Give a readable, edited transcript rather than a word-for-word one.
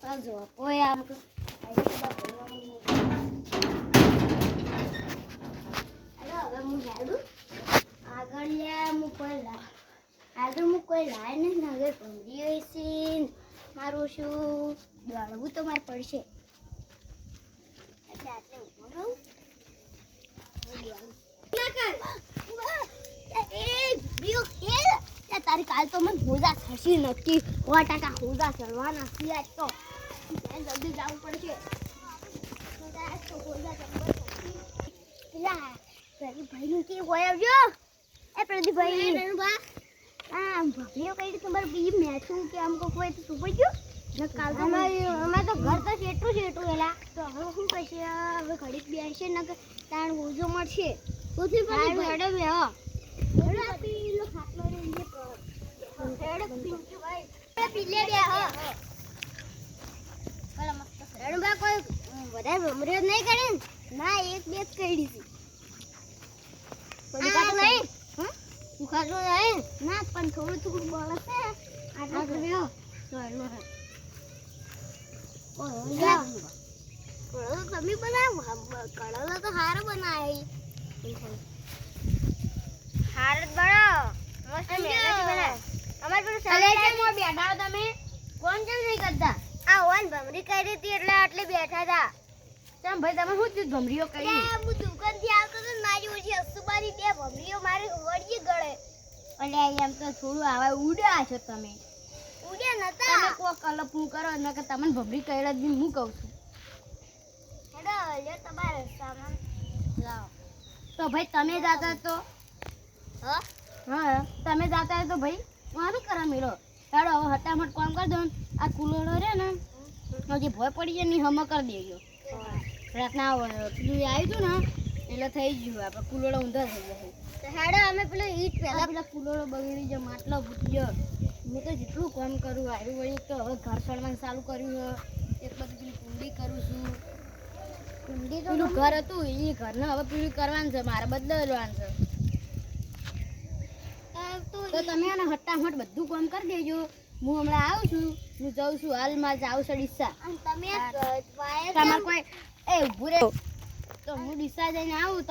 તો જો કોઈ આમ હવે હું હેડું આગળ હું કોઈ લાય નહીં ને હવે ભમરી હોય છે મારું શું દોડવું તો મારે પડશે એટલે આટલે ઊભો રહું તારી કાલ તો મને હોજા થશે નક્કી 100% હોજા ચડવાના સિવાય તો જલ્દી જવું પડશે પેલા પ્રદીપભાઈનું કે હોય આવજો એ પ્રદીપભાઈ હા ભવ્યો કઈ તમારે બી મેચું કે આમ કોઈ તો સુપર ગયો કાલ તો અમે તો ઘર તો એટલું એલા તો હવે શું કહેશે હવે ઘડીક બેસશે ને તાણ હોજો મળશે કોથી પણ ઘડે બે હા પેલો ખાટલો રેંજે હેડ પિંકી ભાઈ પીલે બે હા પેલા મસ્ત રેણુબા કોઈ વધારે ભમરીઓ નહીં કરે ના એક બે જ કરી હતી કોઈ કાટ નહીં તું ખાતો નહીં ના પણ થોડું બોલે છે આટલા કર્યો તો એનો હે તમે બનાવો કળો તો હારો બનાવી હાર બનાવો મસ્ત મહેનત બનાવ અમાર પર સલેજે મો બેઠા તમે કોણ કેમ નહીં કરતા આ ઓન ભમરી કરી હતી એટલે આટલે બેઠા હતા તમ ભાઈ તમે શું ચીજ ભમરીઓ કરી હું દુકાન થી આવતો તો મારી ઓછી અસુબારી બે ભમરીઓ મારી વળજી ગળે એટલે એમ તો થોડું આવા ઉડ્યા છો તમે ઉડ્યા નતા તમે કો કલપું કરો ન કે તમને ભમરી કઈડા દી હું કહું છું હેડો લે તમારો સામાન લાવો તો ભાઈ તમે જાતા તો હા તમે જાતા તો ભાઈ મારું કરા મેળો હેડો હવે હટામટ કામ કરી દો આ કુલોડો રે ને હજી ભોય પડી જાય ની હમ કરી દેજો રાતના પેલું આવ્યું હતું ને એટલે થઈ ગયું આપણે કુલોડો ઊંધા થઈ જશે તો હેડો અમે પેલો ઈટ પહેલા પેલા કુલોડો બગડી ગયો માટલો ફૂટી ગયો હું તો જેટલું કામ કરું આવ્યું વળી તો હવે ઘર સળવાનું ચાલુ કર્યું એક બધું પેલી કુંડી કરું છું કુંડી તો પેલું ઘર હતું એ ઘરને હવે પેલું કરવાનું છે મારે બદલવાનું છે તો તમે આને હટ્ટાહટ બધું કામ કરી દેજો હું હમણાં આવું છું હું જાઉં છું હાલમાં જાઉં છું ડીસા તમે તમારે કોઈ એ ઊભું રહે તો હું ડીસા જઈને આવું